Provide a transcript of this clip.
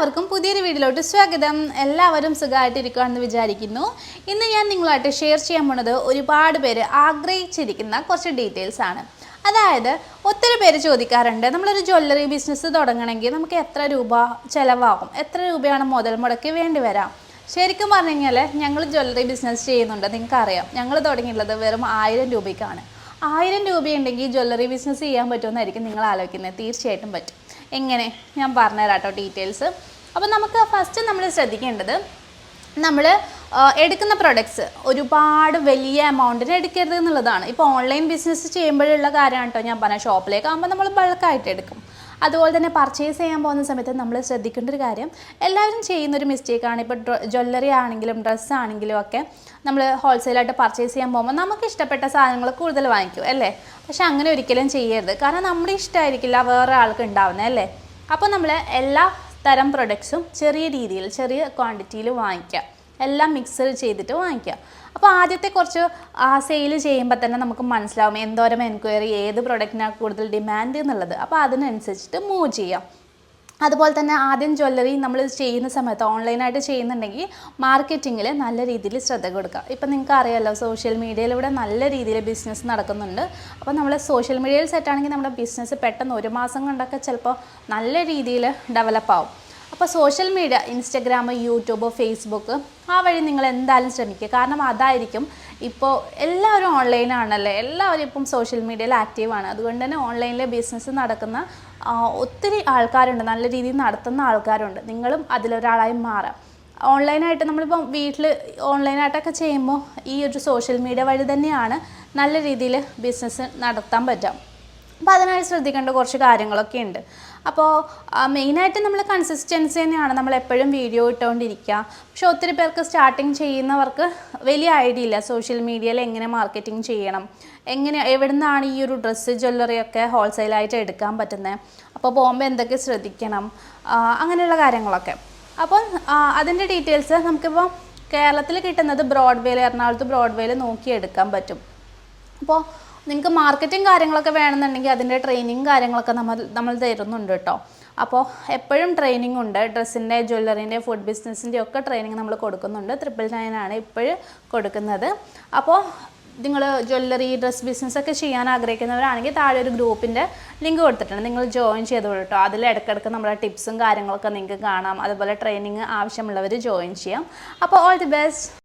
എല്ലാവർക്കും പുതിയൊരു വീഡിയോയിലോട്ട് സ്വാഗതം. എല്ലാവരും സുഖമായിട്ടിരിക്കുകയാണെന്ന് വിചാരിക്കുന്നു. ഇന്ന് ഞാൻ നിങ്ങളുമായിട്ട് ഷെയർ ചെയ്യാൻ പോണത് ഒരുപാട് പേര് ആഗ്രഹിച്ചിരിക്കുന്ന കുറച്ച് ഡീറ്റെയിൽസ് ആണ്. അതായത് ഒത്തിരി പേര് ചോദിക്കാറുണ്ട്, നമ്മളൊരു ജ്വല്ലറി ബിസിനസ് തുടങ്ങണമെങ്കിൽ നമുക്ക് എത്ര രൂപ ചിലവാകും, എത്ര രൂപയാണ് മുതൽ മുടക്കി വേണ്ടി വരാം. ശരിക്കും പറഞ്ഞു കഴിഞ്ഞാൽ ഞങ്ങൾ ജ്വല്ലറി ബിസിനസ് ചെയ്യുന്നുണ്ട്. നിങ്ങൾക്കറിയാം, ഞങ്ങൾ തുടങ്ങിയിട്ടുള്ളത് വെറും 1000 രൂപയ്ക്കാണ്. 1000 രൂപയുണ്ടെങ്കിൽ ജ്വല്ലറി ബിസിനസ് ചെയ്യാൻ പറ്റുമെന്നായിരിക്കും നിങ്ങൾ ആലോചിക്കുന്നത്. തീർച്ചയായിട്ടും പറ്റും. എങ്ങനെ ഞാൻ പറഞ്ഞുതരാം കേട്ടോ ഡീറ്റെയിൽസ്. അപ്പോൾ നമുക്ക് ഫസ്റ്റ് നമ്മൾ ശ്രദ്ധിക്കേണ്ടത്, നമ്മൾ എടുക്കുന്ന പ്രൊഡക്ട്സ് ഒരുപാട് വലിയ എമൗണ്ടിന് എടുക്കരുത് എന്നുള്ളതാണ്. ഇപ്പോൾ ഓൺലൈൻ ബിസിനസ് ചെയ്യുമ്പോഴുള്ള കാര്യമാണ് കേട്ടോ ഞാൻ പറഞ്ഞ. ഷോപ്പിലേക്ക് ആകുമ്പോൾ നമ്മൾ ബൾക്കായിട്ട് എടുക്കും. അതുപോലെ തന്നെ പർച്ചേസ് ചെയ്യാൻ പോകുന്ന സമയത്ത് നമ്മൾ ശ്രദ്ധിക്കേണ്ട ഒരു കാര്യം, എല്ലാവരും ചെയ്യുന്നൊരു മിസ്റ്റേക്കാണ്. ഇപ്പോൾ ജ്വല്ലറി ആണെങ്കിലും ഡ്രസ്സാണെങ്കിലും ഒക്കെ നമ്മൾ ഹോൾസെയിലായിട്ട് പർച്ചേസ് ചെയ്യാൻ പോകുമ്പോൾ നമുക്ക് ഇഷ്ടപ്പെട്ട സാധനങ്ങൾ കൂടുതൽ വാങ്ങിക്കും അല്ലേ. പക്ഷെ അങ്ങനെ ഒരിക്കലും ചെയ്യരുത്. കാരണം നമ്മുടെ ഇഷ്ടമായിരിക്കില്ല വേറെ ആൾക്ക് ഉണ്ടാവുന്നത് അല്ലേ. അപ്പോൾ നമ്മൾ എല്ലാ തരം പ്രൊഡക്ട്സും ചെറിയ രീതിയിൽ ചെറിയ ക്വാണ്ടിറ്റിയിൽ വാങ്ങിക്കുക. എല്ലാം മിക്സ് ചെയ്തിട്ട് വാങ്ങിക്കുക. അപ്പോൾ ആദ്യത്തെ കുറച്ച് സെയിൽ ചെയ്യുമ്പോൾ തന്നെ നമുക്ക് മനസ്സിലാവും എന്തോരം എൻക്വയറി, ഏത് പ്രൊഡക്റ്റിനാണ് കൂടുതൽ ഡിമാൻഡ് എന്നുള്ളത്. അപ്പോൾ അതിനനുസരിച്ചിട്ട് മൂവ് ചെയ്യാം. അതുപോലെ തന്നെ ആദ്യം ജ്വല്ലറി നമ്മൾ ചെയ്യുന്ന സമയത്ത് ഓൺലൈനായിട്ട് ചെയ്യുന്നുണ്ടെങ്കിൽ മാർക്കറ്റിങ്ങിൽ നല്ല രീതിയിൽ ശ്രദ്ധ കൊടുക്കുക. ഇപ്പം നിങ്ങൾക്ക് അറിയാമല്ലോ, സോഷ്യൽ മീഡിയയിലൂടെ നല്ല രീതിയിൽ ബിസിനസ് നടക്കുന്നുണ്ട്. അപ്പോൾ നമ്മൾ സോഷ്യൽ മീഡിയയിൽ സെറ്റാണെങ്കിൽ നമ്മുടെ ബിസിനസ് പെട്ടെന്ന് 1 മാസം കൊണ്ടൊക്കെ ചിലപ്പോൾ നല്ല രീതിയിൽ ഡെവലപ്പ് ആവും. അപ്പോൾ social media, Instagram, YouTube, Facebook, ആ വഴി നിങ്ങൾ എന്തായാലും ശ്രമിക്കുക. കാരണം അതായിരിക്കും ഇപ്പോൾ എല്ലാവരും ഓൺലൈനാണല്ലേ, എല്ലാവരും ഇപ്പം സോഷ്യൽ മീഡിയയിൽ ആക്റ്റീവാണ്. അതുകൊണ്ട് തന്നെ ഓൺലൈനിൽ ബിസിനസ് നടക്കുന്ന ഒത്തിരി ആൾക്കാരുണ്ട്, നല്ല രീതിയിൽ നടത്തുന്ന ആൾക്കാരുണ്ട്. നിങ്ങളും അതിലൊരാളായി മാറാം. ഓൺലൈനായിട്ട് നമ്മളിപ്പോൾ വീട്ടിൽ ഓൺലൈനായിട്ടൊക്കെ ചെയ്യുമ്പോൾ ഈ ഒരു സോഷ്യൽ മീഡിയ വഴി തന്നെയാണ് നല്ല രീതിയിൽ ബിസിനസ് നടത്താൻ പറ്റുക. അപ്പോൾ അതിനായി ശ്രദ്ധിക്കേണ്ട കുറച്ച് കാര്യങ്ങളൊക്കെ ഉണ്ട്. അപ്പോൾ മെയിനായിട്ട് നമ്മൾ കൺസിസ്റ്റൻസി തന്നെയാണ്, നമ്മൾ എപ്പോഴും വീഡിയോ ഇട്ടുകൊണ്ടിരിക്കുക. പക്ഷെ ഒത്തിരി പേർക്ക് സ്റ്റാർട്ടിങ് ചെയ്യുന്നവർക്ക് വലിയ ഐഡിയ ഇല്ല സോഷ്യൽ മീഡിയയിൽ എങ്ങനെ മാർക്കറ്റിംഗ് ചെയ്യണം, എവിടെ നിന്നാണ് ഈ ഒരു ഡ്രസ്സ് ജ്വല്ലറിയൊക്കെ ഹോൾസെയിലായിട്ട് എടുക്കാൻ പറ്റുന്നത്, അപ്പോൾ പോകുമ്പോൾ എന്തൊക്കെ ശ്രദ്ധിക്കണം, അങ്ങനെയുള്ള കാര്യങ്ങളൊക്കെ. അപ്പം അതിൻ്റെ ഡീറ്റെയിൽസ് നമുക്കിപ്പോൾ കേരളത്തിൽ കിട്ടുന്നത് ബ്രോഡ്വേയിൽ, എറണാകുളത്ത് ബ്രോഡ്വേയിൽ നോക്കി എടുക്കാൻ പറ്റും. അപ്പോൾ നിങ്ങൾക്ക് മാർക്കറ്റിംഗ് കാര്യങ്ങളൊക്കെ വേണമെന്നുണ്ടെങ്കിൽ അതിൻ്റെ ട്രെയിനിങ് കാര്യങ്ങളൊക്കെ നമ്മൾ തരുന്നുണ്ട് കേട്ടോ. അപ്പോൾ എപ്പോഴും ട്രെയിനിങ് ഉണ്ട്. ഡ്രസ്സിൻ്റെ, ജ്വല്ലറിൻ്റെ, ഫുഡ് ബിസിനസ്സിൻ്റെ ഒക്കെ ട്രെയിനിങ് നമ്മൾ കൊടുക്കുന്നുണ്ട്. 999 ആണ് ഇപ്പോഴും കൊടുക്കുന്നത്. അപ്പോൾ നിങ്ങൾ ജ്വല്ലറി, ഡ്രസ് ബിസിനസ്സൊക്കെ ചെയ്യാൻ ആഗ്രഹിക്കുന്നവരാണെങ്കിൽ താഴെ ഒരു ഗ്രൂപ്പിൻ്റെ ലിങ്ക് കൊടുത്തിട്ടുണ്ട്, നിങ്ങൾ ജോയിൻ ചെയ്തോളൂ കേട്ടോ. അതിൽ ഇടയ്ക്കിടയ്ക്ക് നമ്മുടെ ടിപ്സും കാര്യങ്ങളൊക്കെ നിങ്ങൾക്ക് കാണാം. അതുപോലെ ട്രെയിനിങ് ആവശ്യമുള്ളവർ ജോയിൻ ചെയ്യാം. അപ്പോൾ ഓൾ ദി ബെസ്റ്റ്.